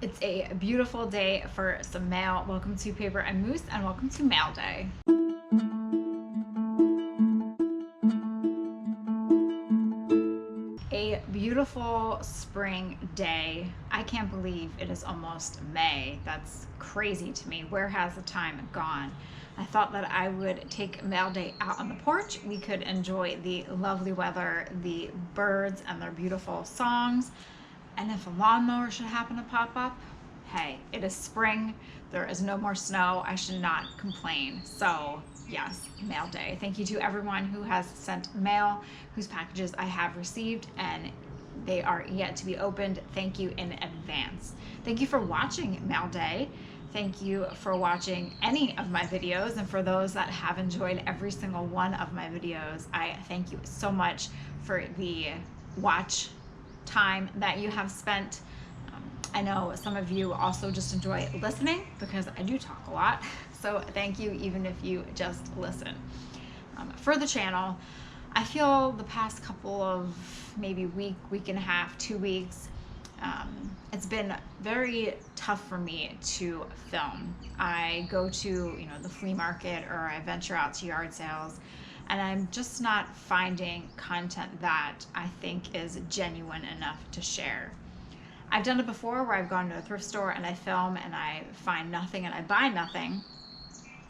It's a beautiful day for some mail. Welcome to Paper and Moose and welcome to Mail Day. A beautiful spring day. I can't believe it is almost May. That's crazy to me. Where has the time gone? I thought that I would take Mail Day out on the porch. We could enjoy the lovely weather, the birds and their beautiful songs. And if a lawnmower should happen to pop up, hey, it is spring. There is no more snow. I should not complain. So yes, Mail Day. Thank you to everyone who has sent mail, whose packages I have received, and they are yet to be opened. Thank you in advance. Thank you for watching Mail Day. Thank you for watching any of my videos, and for those that have enjoyed every single one of my videos, I thank you so much for the watch time that you have spent. I know some of you also just enjoy listening because I do talk a lot, so thank you even if you just listen. For the channel, I feel the past couple of maybe week and a half, 2 weeks, it's been very tough for me to film. I go to the flea market, or I venture out to yard sales, and I'm just not finding content that I think is genuine enough to share. I've done it before where I've gone to a thrift store and I film and I find nothing and I buy nothing,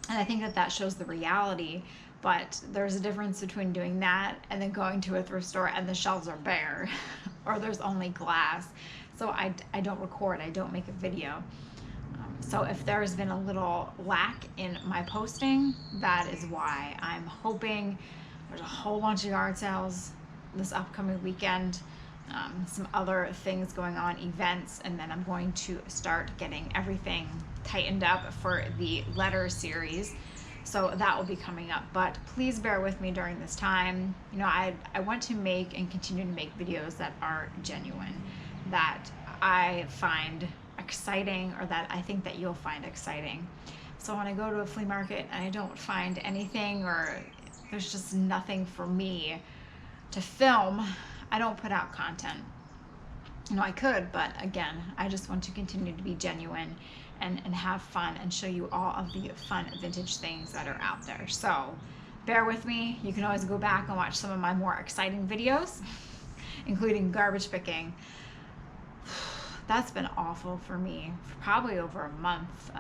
and I think that that shows the reality. But there's a difference between doing that and then going to a thrift store and the shelves are bare or there's only glass. So I don't record, I don't make a video. So if there's been a little lack in my posting, that is why. I'm hoping there's a whole bunch of yard sales this upcoming weekend, some other things going on, events, and then I'm going to start getting everything tightened up for the letter series. So that will be coming up, but please bear with me during this time. I want to make and continue to make videos that are genuine, that I find exciting, or that I think that you'll find exciting. So when I go to a flea market and I don't find anything, or there's just nothing for me to film, I don't put out content. I could, but again, I just want to continue to be genuine and have fun and show you all of the fun vintage things that are out there. So bear with me. You can always go back and watch some of my more exciting videos, including garbage picking. That's been awful for me for probably over a month.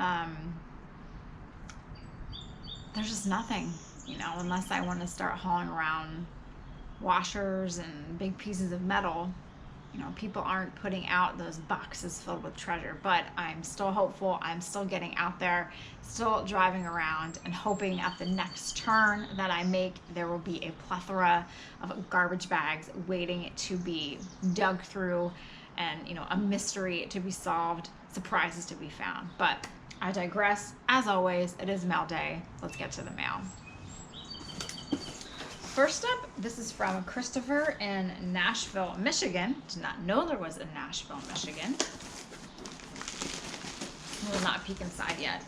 There's just nothing, unless I want to start hauling around washers and big pieces of metal. People aren't putting out those boxes filled with treasure, but I'm still hopeful. I'm still getting out there, still driving around, and hoping at the next turn that I make, there will be a plethora of garbage bags waiting to be dug through, and a mystery to be solved, surprises to be found. But I digress. As always, it is Mail Day. Let's get to the mail. First up, this is from Christopher in Nashville, Michigan. Did not know there was a Nashville, Michigan. Will not peek inside yet.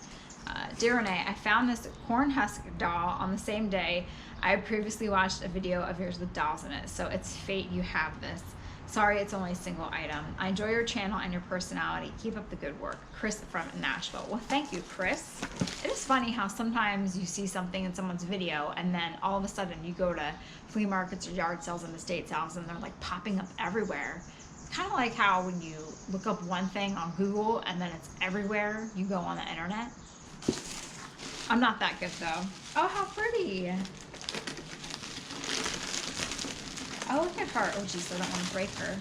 Dear Renee, I found this corn husk doll on the same day I previously watched a video of yours with dolls in it, so it's fate you have this. Sorry, it's only a single item. I enjoy your channel and your personality. Keep up the good work. Chris from Nashville. Well, thank you, Chris. It is funny how sometimes you see something in someone's video and then all of a sudden you go to flea markets or yard sales and estate sales and they're like popping up everywhere. It's kind of like how when you look up one thing on Google and then it's everywhere you go on the internet. I'm not that good though. Oh, how pretty. Oh, look at her. Oh, geez, I don't want to break her.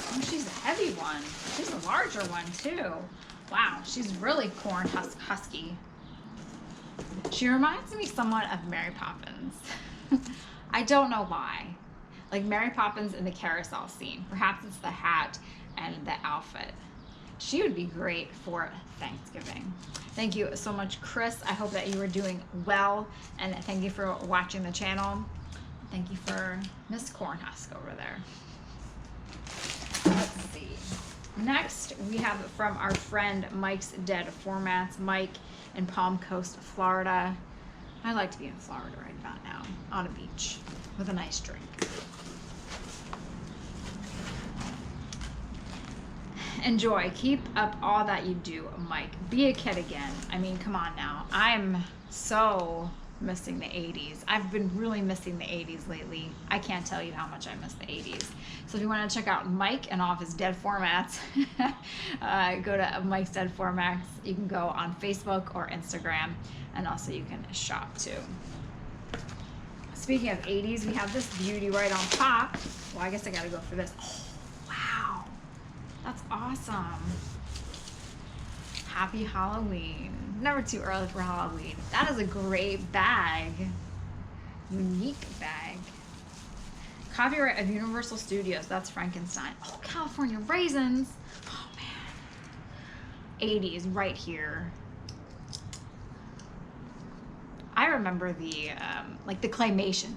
Oh, she's a heavy one. She's a larger one, too. Wow, she's really corn husky. She reminds me somewhat of Mary Poppins. I don't know why. Like Mary Poppins in the carousel scene. Perhaps it's the hat and the outfit. She would be great for Thanksgiving. Thank you so much, Chris. I hope that you are doing well, and thank you for watching the channel. Thank you for Miss Cornhusk over there. Let's see. Next, we have from our friend Mike's Dead Formats. Mike in Palm Coast, Florida. I like to be in Florida right about now, on a beach with a nice drink. enjoy. Keep up all that you do, Mike. Be a kid again. I mean, come on now. I'm so missing the 80s. I've been really missing the 80s lately. I can't tell you how much I miss the 80s. So if you want to check out Mike and all of his dead formats, go to Mike's Dead Formats. You can go on Facebook or Instagram, and also you can shop too. Speaking of 80s, we have this beauty right on top. Well, I guess I gotta go for this. Oh, wow. That's awesome. Happy Halloween. Never too early for Halloween. That is a great bag. Unique bag. Copyright of Universal Studios. That's Frankenstein. Oh, California Raisins. Oh, man. 80s right here. I remember the, like the claymation.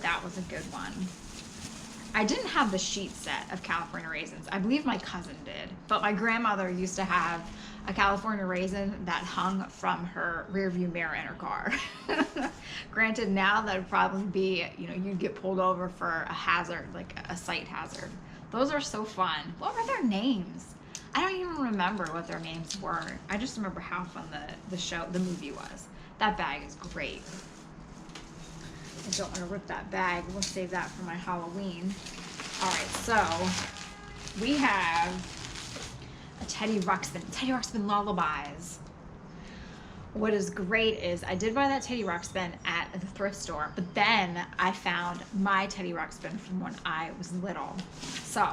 That was a good one. I didn't have the sheet set of California Raisins. I believe my cousin did. But my grandmother used to have a California Raisin that hung from her rearview mirror in her car. Granted, now that would probably be, you know, you'd get pulled over for a hazard, like a sight hazard. Those are so fun. What were their names? I don't even remember what their names were. I just remember how fun the movie was. That bag is great. I don't want to rip that bag. We'll save that for my Halloween. All right, so we have a Teddy Ruxpin Lullabies. What is great is I did buy that Teddy Ruxpin at the thrift store, but then I found my Teddy Ruxpin from when I was little. So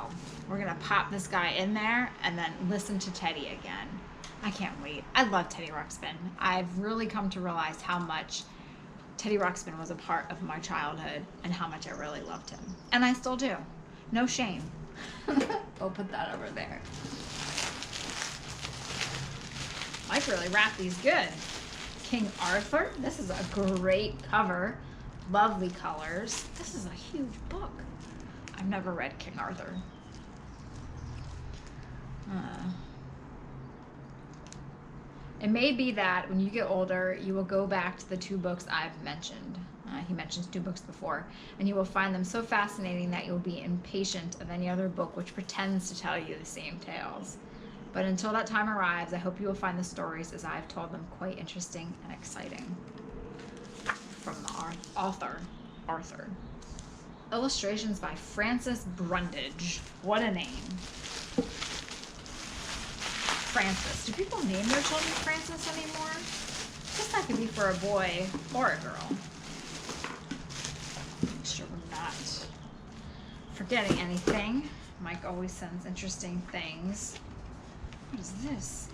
we're gonna pop this guy in there and then listen to Teddy again. I can't wait. I love Teddy Ruxpin. I've really come to realize how much Teddy Ruxpin was a part of my childhood and how much I really loved him. And I still do. No shame. I'll put that over there. Mike really wrapped these good. King Arthur. This is a great cover. Lovely colors. This is a huge book. I've never read King Arthur. It may be that when you get older, you will go back to the two books I've mentioned. He mentions two books before, and you will find them so fascinating that you'll be impatient of any other book which pretends to tell you the same tales. But until that time arrives, I hope you will find the stories as I've told them quite interesting and exciting. From the author, Arthur. Illustrations by Francis Brundage. What a name. Francis. Do people name their children Francis anymore? I guess that could be for a boy or a girl. Make sure we're not forgetting anything. Mike always sends interesting things. What is this?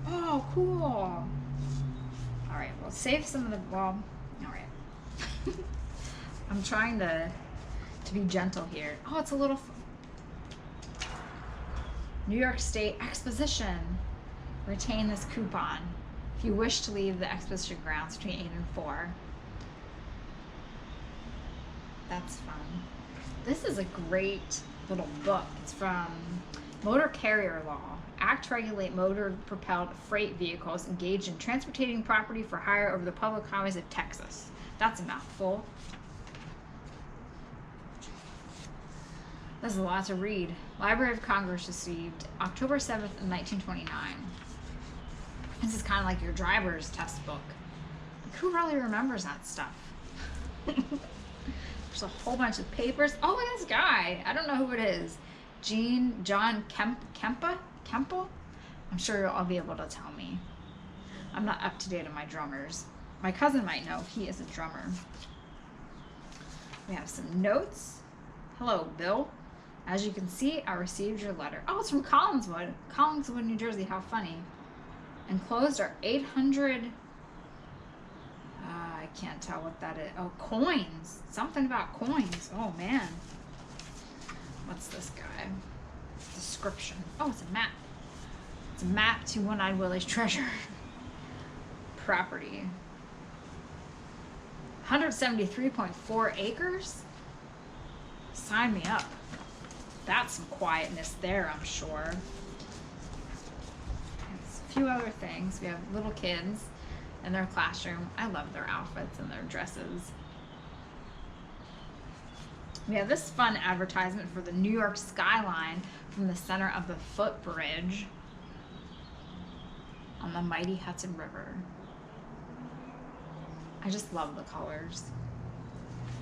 Oh, cool. All right, we'll save some of the, well, all right. I'm trying to be gentle here. Oh, it's a little, New York State Exposition. Retain this coupon if you wish to leave the exposition grounds between 8 and 4. That's fun. This is a great little book. It's from Motor Carrier Law. Act to regulate motor-propelled freight vehicles engaged in transporting property for hire over the public highways of Texas. That's a mouthful. That's a lot to read. Library of Congress received October 7th, 1929. This is kind of like your driver's test book. Like, who really remembers that stuff? There's a whole bunch of papers. Oh, look at this guy. I don't know who it is. John Kemple? I'm sure you'll all be able to tell me. I'm not up to date on my drummers. My cousin might know. He is a drummer. We have some notes. Hello, Bill. As you can see, I received your letter. Oh, it's from Collinswood. Collinswood, New Jersey. How funny. Enclosed are 800... I can't tell what that is. Oh, coins. Something about coins. Oh, man. What's this guy? Description. Oh, it's a map. It's a map to One-Eyed Willie's treasure. Property. 173.4 acres? Sign me up. That's some quietness there, I'm sure. There's a few other things. We have little kids in their classroom. I love their outfits and their dresses. We have this fun advertisement for the New York skyline from the center of the footbridge on the mighty Hudson River. I just love the colors.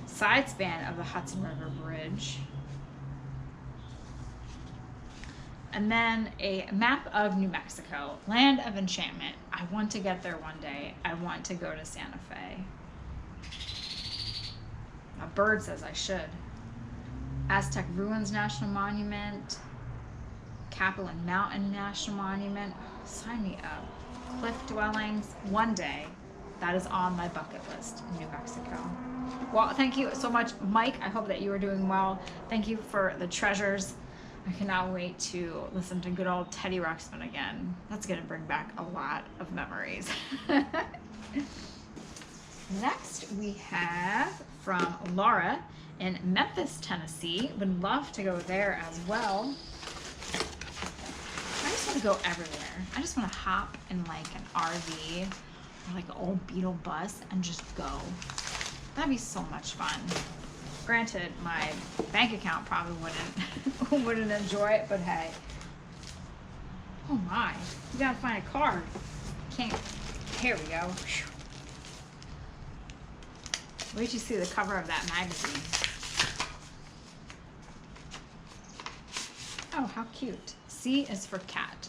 Side span of the Hudson River Bridge. And then a map of New Mexico, land of enchantment. I want to get there one day. I want to go to Santa Fe. A bird says I should. Aztec Ruins National Monument. Capelin Mountain National Monument. Sign me up. Cliff dwellings. One day. That is on my bucket list in New Mexico. Well, thank you so much, Mike. I hope that you are doing well. Thank you for the treasures. I cannot wait to listen to good old Teddy Ruxpin again. That's going to bring back a lot of memories. Next, we have from Laura in Memphis, Tennessee. Would love to go there as well. I just want to go everywhere. I just want to hop in like an RV or like an old Beetle bus and just go. That'd be so much fun. Granted, my bank account probably wouldn't enjoy it, but hey. Oh my, you gotta find a card. Can't, here we go. Whew. Wait till you see the cover of that magazine. Oh, how cute. C is for cat.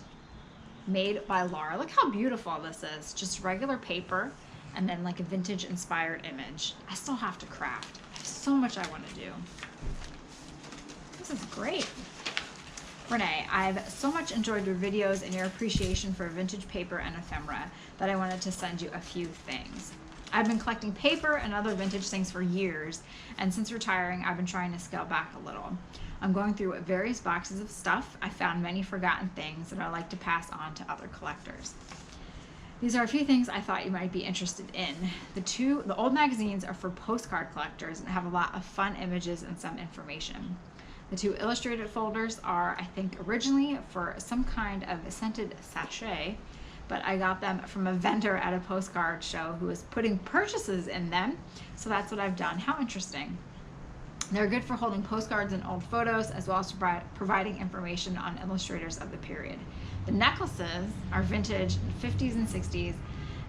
Made by Laura. Look how beautiful this is. Just regular paper and then like a vintage inspired image. I still have to craft. So much I want to do. This is great. Renee, I've so much enjoyed your videos and your appreciation for vintage paper and ephemera that I wanted to send you a few things. I've been collecting paper and other vintage things for years, and since retiring, I've been trying to scale back a little. I'm going through various boxes of stuff. I found many forgotten things that I like to pass on to other collectors. These are a few things I thought you might be interested in. The old magazines are for postcard collectors and have a lot of fun images and some information. The 2 illustrated folders are, I think, originally for some kind of scented sachet, but I got them from a vendor at a postcard show who was putting purchases in them, so that's what I've done. How interesting. They're good for holding postcards and old photos, as well as providing information on illustrators of the period. The necklaces are vintage 50s and 60s,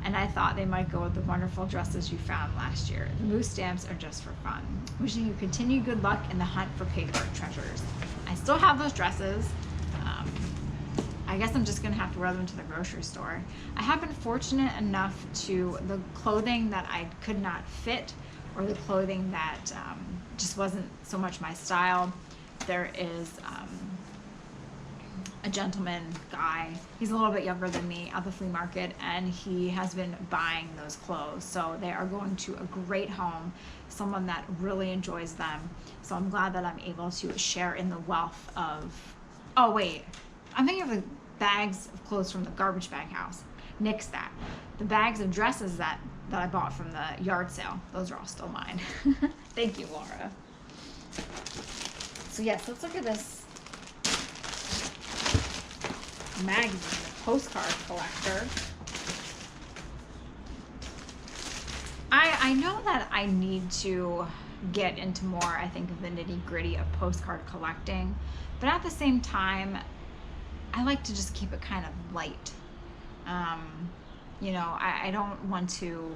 and I thought they might go with the wonderful dresses you found last year. The moose stamps are just for fun. Wishing you continued good luck in the hunt for paper treasures. I still have those dresses. I guess I'm just gonna have to wear them to the grocery store. I have been fortunate enough to the clothing that I could not fit, or the clothing that just wasn't so much my style. There is a gentleman guy, he's a little bit younger than me, at the flea market, and he has been buying those clothes. So they are going to a great home, someone that really enjoys them. So I'm glad that I'm able to share in the wealth of, oh wait, I'm thinking of the bags of clothes from the garbage bag house. Nix that. The bags of dresses that I bought from the yard sale, those are all still mine. Thank you, Laura. So yes, let's look at this magazine, the postcard collector. I know that I need to get into more, I think, of the nitty-gritty of postcard collecting, but at the same time, I like to just keep it kind of light. You know, I don't want to,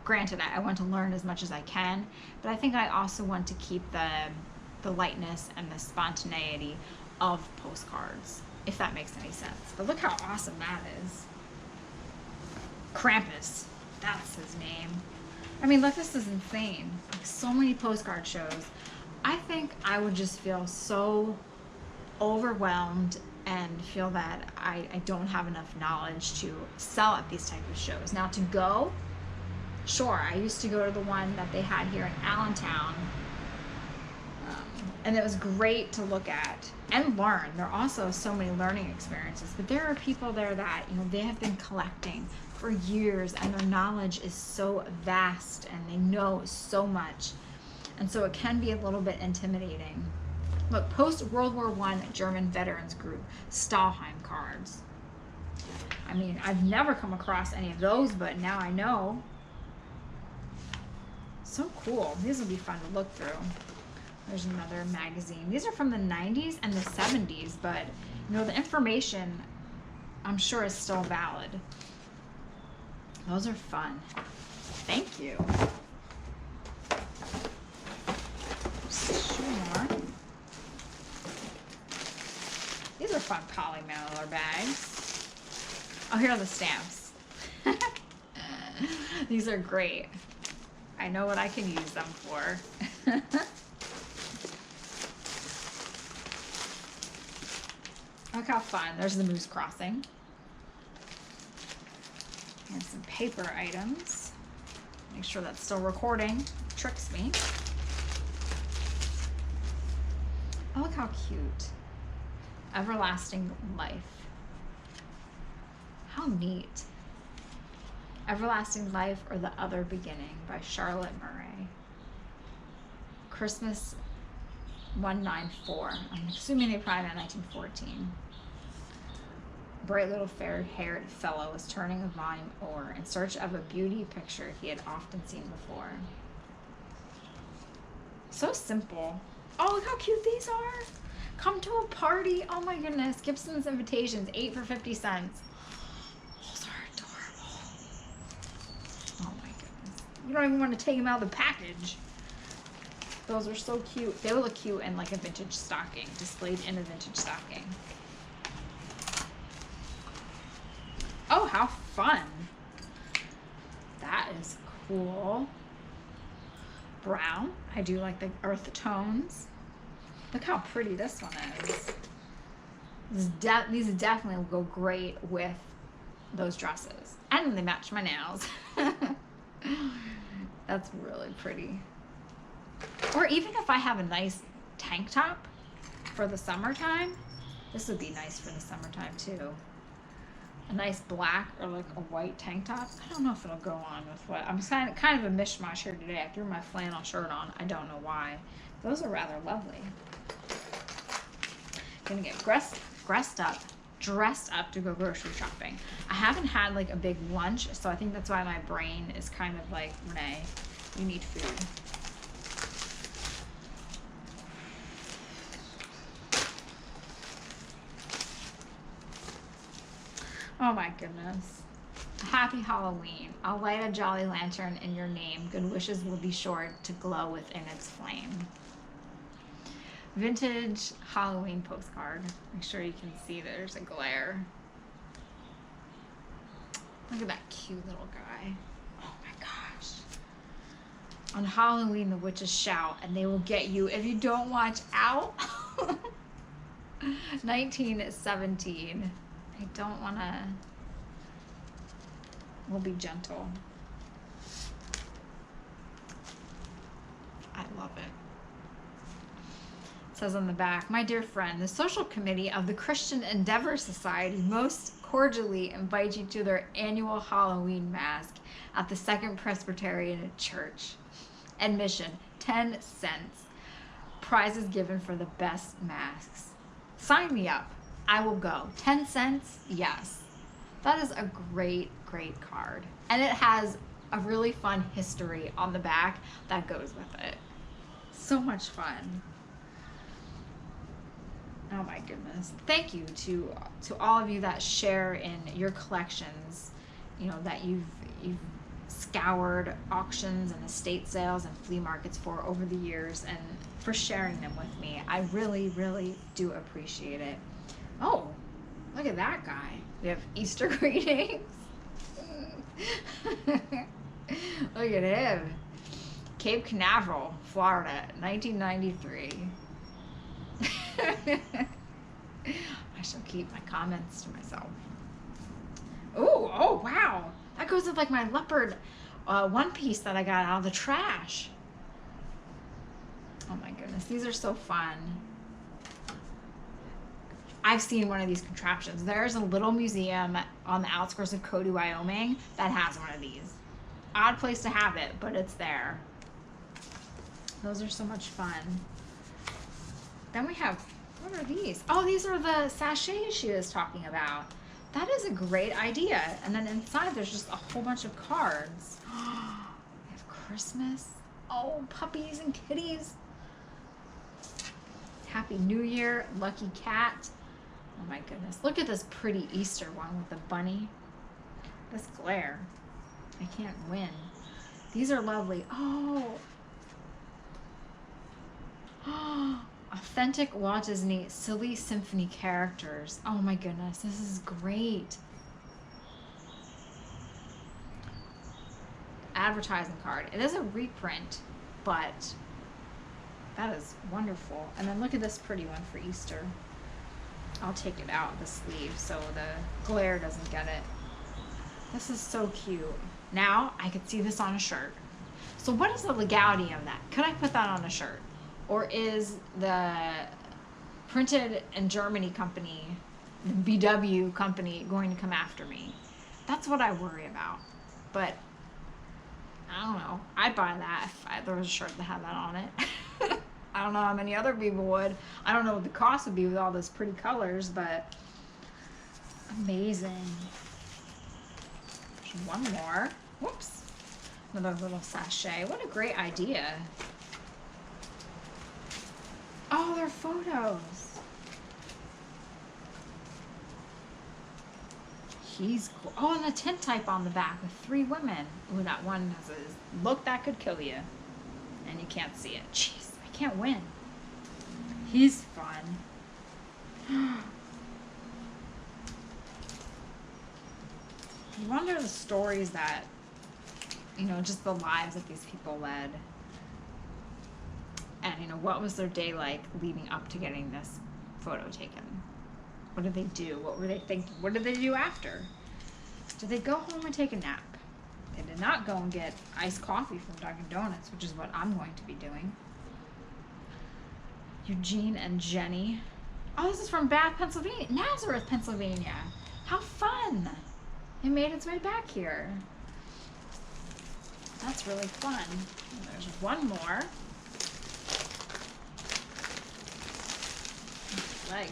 granted, I want to learn as much as I can, but I think I also want to keep the lightness and the spontaneity of postcards, if that makes any sense. But look how awesome that is. Krampus, that's his name. I mean, look, this is insane. Like, so many postcard shows. I think I would just feel so overwhelmed and feel that I don't have enough knowledge to sell at these type of shows. Now to go, sure, I used to go to the one that they had here in Allentown, and it was great to look at and learn. There are also so many learning experiences, but there are people there that, you know, they have been collecting for years and their knowledge is so vast and they know so much, and so it can be a little bit intimidating. Look, post-World War I German veterans group, Stahlheim cards. I mean, I've never come across any of those, but now I know. So cool. These will be fun to look through. There's another magazine. These are from the 90s and the 70s, but you know, the information I'm sure is still valid. Those are fun. Thank you. Just 2 more. These are fun poly mailer bags. Oh, here are the stamps. These are great. I know what I can use them for. Look how fun. There's the moose crossing. And some paper items. Make sure that's still recording. Tricks me. Oh, look how cute. Everlasting Life. How neat. Everlasting Life or the Other Beginning by Charlotte Murray. Christmas 194. I'm assuming they probably meant 1914. Bright little fair-haired fellow was turning a volume over in search of a beauty picture he had often seen before. So simple. Oh, look how cute these are. Come to a party. Oh my goodness. Gibson's Invitations, 8 for 50 cents. Those are adorable. Oh my goodness. You don't even want to take them out of the package. Those are so cute. They would look cute in like a vintage stocking, displayed in a vintage stocking. Oh, how fun. That is cool. Brown. I do like the earth tones. Look how pretty this one is. These definitely will go great with those dresses. And they match my nails. That's really pretty. Or even if I have a nice tank top for the summertime, this would be nice for the summertime too. A nice black or like a white tank top. I don't know if it'll go on with what. I'm kind of a mishmash here today. I threw my flannel shirt on. I don't know why. Those are rather lovely. Gonna get dressed up to go grocery shopping. I haven't had like a big lunch, so I think that's why my brain is kind of like, Renee, you need food. Oh my goodness. Happy Halloween. I'll light a jolly lantern in your name. Good wishes will be sure to glow within its flame. Vintage Halloween postcard. Make sure you can see there's a glare. Look at that cute little guy. Oh my gosh. On Halloween, the witches shout, and they will get you if you don't watch out. 1917. I don't want to. We'll be gentle. I love it. It says on the back, my dear friend, the social committee of the Christian Endeavor Society most cordially invite you to their annual Halloween mask at the Second Presbyterian Church. Admission, 10 cents. Prizes given for the best masks. Sign me up. I will go. 10 cents? Yes. That is a great, great card. And it has a really fun history on the back that goes with it. So much fun. Oh my goodness. Thank you to all of you that share in your collections, you know, that you've scoured auctions and estate sales and flea markets for over the years, and for sharing them with me. I really, really do appreciate it. Oh, look at that guy. We have Easter greetings. Look at him. Cape Canaveral, Florida, 1993. I shall keep my comments to myself. Oh, wow. That goes with like my leopard one piece that I got out of the trash. Oh my goodness, these are so fun. I've seen one of these contraptions. There's a little museum on the outskirts of Cody, Wyoming that has one of these. Odd place to have it, but it's there. Those are so much fun. Then we have, what are these? Oh, these are the sachets she was talking about. That is a great idea. And then inside there's just a whole bunch of cards. We have Christmas. Oh, puppies and kitties. Happy New Year, Lucky Cat. Oh my goodness. Look at this pretty Easter one with the bunny. This glare. I can't win. These are lovely. Oh. Authentic Walt Disney Silly Symphony characters. Oh my goodness. This is great. Advertising card. It is a reprint, but that is wonderful. And then look at this pretty one for Easter. I'll take it out of the sleeve so the glare doesn't get it. This is so cute. Now I could see this on a shirt. So what is the legality of that? Could I put that on a shirt? Or is the printed in Germany company, the BW company, going to come after me? That's what I worry about. But I don't know. I'd buy that if there was a shirt that had that on it. I don't know how many other people would. I don't know what the cost would be with all those pretty colors, but amazing. There's one more. Whoops. Another little sachet. What a great idea. Oh, they're photos. He's cool. Oh, and the tintype on the back with 3 women. Ooh, that one has a look that could kill you. And you can't see it. Jeez, I can't win. He's fun. You wonder the stories that, you know, just the lives that these people led. And, you know, what was their day like leading up to getting this photo taken? What did they do? What were they thinking? What did they do after? Did they go home and take a nap? They did not go and get iced coffee from Dunkin' Donuts, which is what I'm going to be doing. Eugene and Jenny. Oh, this is from Bath, Pennsylvania. Nazareth, Pennsylvania. How fun. It made its way back here. That's really fun. And there's one more. Leg.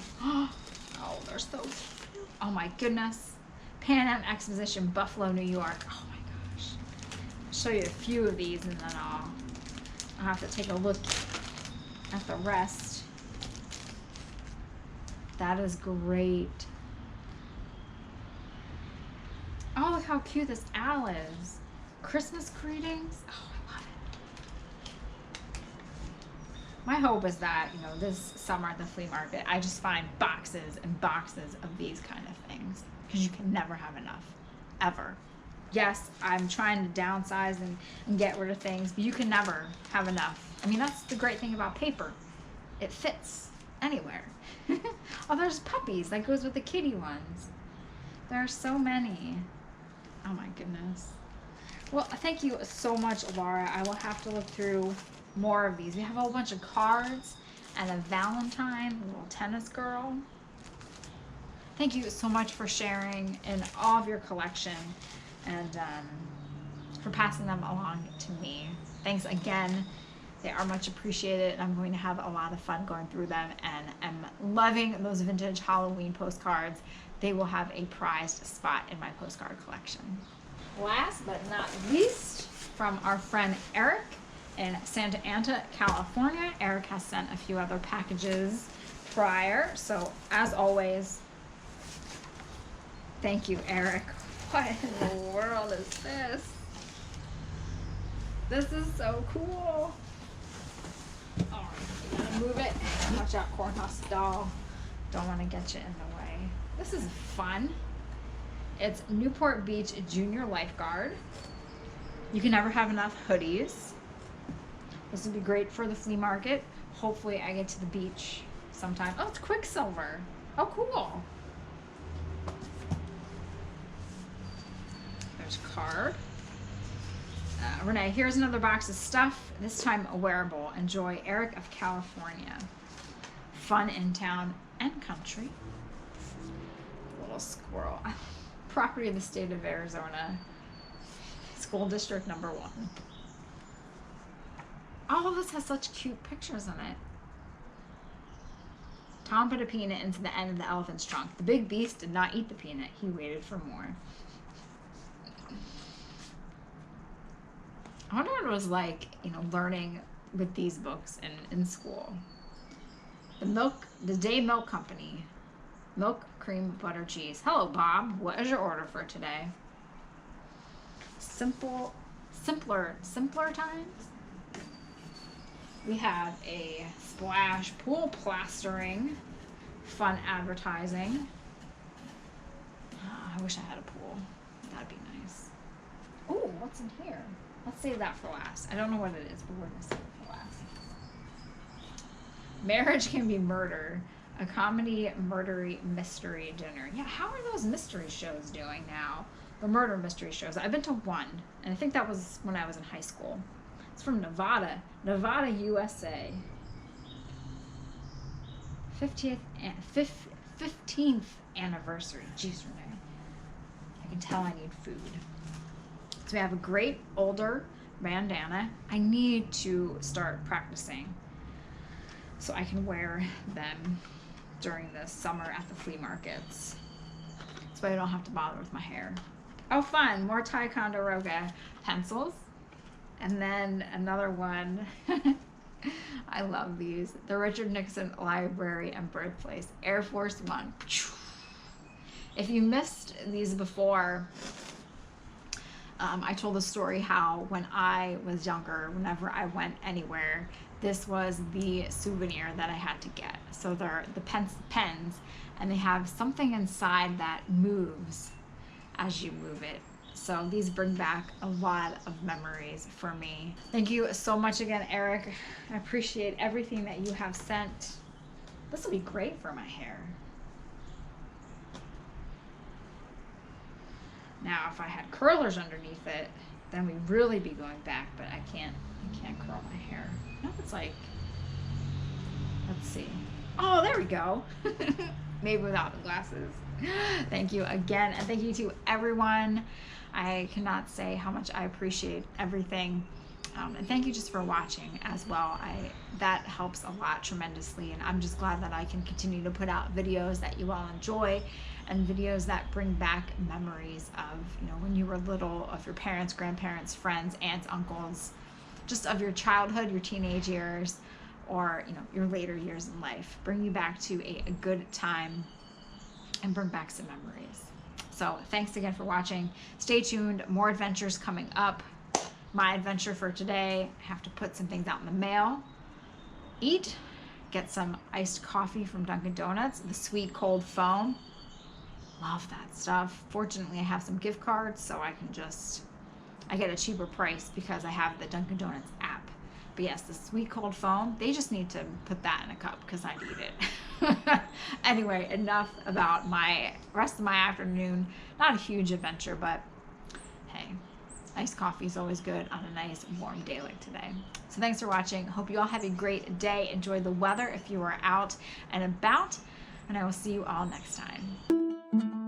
Oh, they're so cute. Oh my goodness. Pan Am Exposition, Buffalo, New York. Oh my gosh. I'll show you a few of these and then I'll have to take a look at the rest. That is great. Oh, look how cute this owl is. Christmas greetings. Oh, I love it. My hope is that, you know, this summer at the flea market, I just find boxes and boxes of these kind of things. Because you can never have enough. Ever. Yes, I'm trying to downsize and get rid of things, but you can never have enough. I mean, that's the great thing about paper. It fits anywhere. Oh, there's puppies. That goes with the kitty ones. There are so many. Oh my goodness. Well, thank you so much, Laura. I will have to look through more of these. We have a whole bunch of cards and a Valentine, a little tennis girl. Thank you so much for sharing in all of your collection and for passing them along to me. Thanks again. They are much appreciated, and I'm going to have a lot of fun going through them, and I'm loving those vintage Halloween postcards. They will have a prized spot in my postcard collection. Last but not least, from our friend Eric in Santa Ana, California. Eric has sent a few other packages prior, so as always, thank you, Eric. What in the world is this? This is so cool. Oh, you gotta move it. Watch out, Cornhusk doll. Don't want to get you in the way. This is fun. It's Newport Beach Junior Lifeguard. You can never have enough hoodies. This would be great for the flea market. Hopefully I get to the beach sometime. Oh, it's Quicksilver. Oh, cool. There's a card. Renee, here's another box of stuff, this time a wearable. Enjoy, Eric of California. Fun in town and country. Little squirrel. Property of the state of Arizona. School district number 1. Oh, this has such cute pictures in it. Tom put a peanut into the end of the elephant's trunk. The big beast did not eat the peanut. He waited for more. I wonder what it was like, you know, learning with these books in school. The Day Milk Company. Milk, cream, butter, cheese. Hello, Bob. What is your order for today? Simpler times. We have a splash pool plastering. Fun advertising. I wish I had a pool. That'd be nice. Oh, what's in here? Let's save that for last. I don't know what it is, but we're gonna save it for last. Marriage Can Be Murder. A comedy, murdery, mystery dinner. Yeah, how are those mystery shows doing now? The murder mystery shows. I've been to one, and I think that was when I was in high school. It's from Nevada, USA. 15th anniversary. Jeez, Renee. I can tell I need food. So we have a great older bandana. I need to start practicing so I can wear them during the summer at the flea markets. So I don't have to bother with my hair. Oh, fun. More Ticonderoga pencils. And then another one. I love these. The Richard Nixon Library and Birthplace. Air Force One. If you missed these before, I told the story how when I was younger, whenever I went anywhere, this was the souvenir that I had to get. So they're the pens, and they have something inside that moves as you move it. So these bring back a lot of memories for me. Thank you so much again, Eric. I appreciate everything that you have sent. This will be great for my hair. Now, if I had curlers underneath it, then we'd really be going back, but I can't curl my hair. No, it's like, let's see. Oh, there we go. Maybe without the glasses. Thank you again, and thank you to everyone. I cannot say how much I appreciate everything. And thank you just for watching as well. That helps a lot tremendously, and I'm just glad that I can continue to put out videos that you all enjoy, and videos that bring back memories of, when you were little, of your parents, grandparents, friends, aunts, uncles, just of your childhood, your teenage years, or your later years in life. Bring you back to a good time and bring back some memories. So thanks again for watching. Stay tuned, more adventures coming up. My adventure for today, I have to put some things out in the mail, eat, get some iced coffee from Dunkin' Donuts, the sweet cold foam. Love that stuff. Fortunately, I have some gift cards, so I get a cheaper price because I have the Dunkin' Donuts app. But yes, the sweet cold foam, they just need to put that in a cup because I need it. Anyway, enough about my rest of my afternoon. Not a huge adventure, but hey, iced coffee is always good on a nice warm day like today. So thanks for watching. Hope you all have a great day. Enjoy the weather if you are out and about, and I will see you all next time.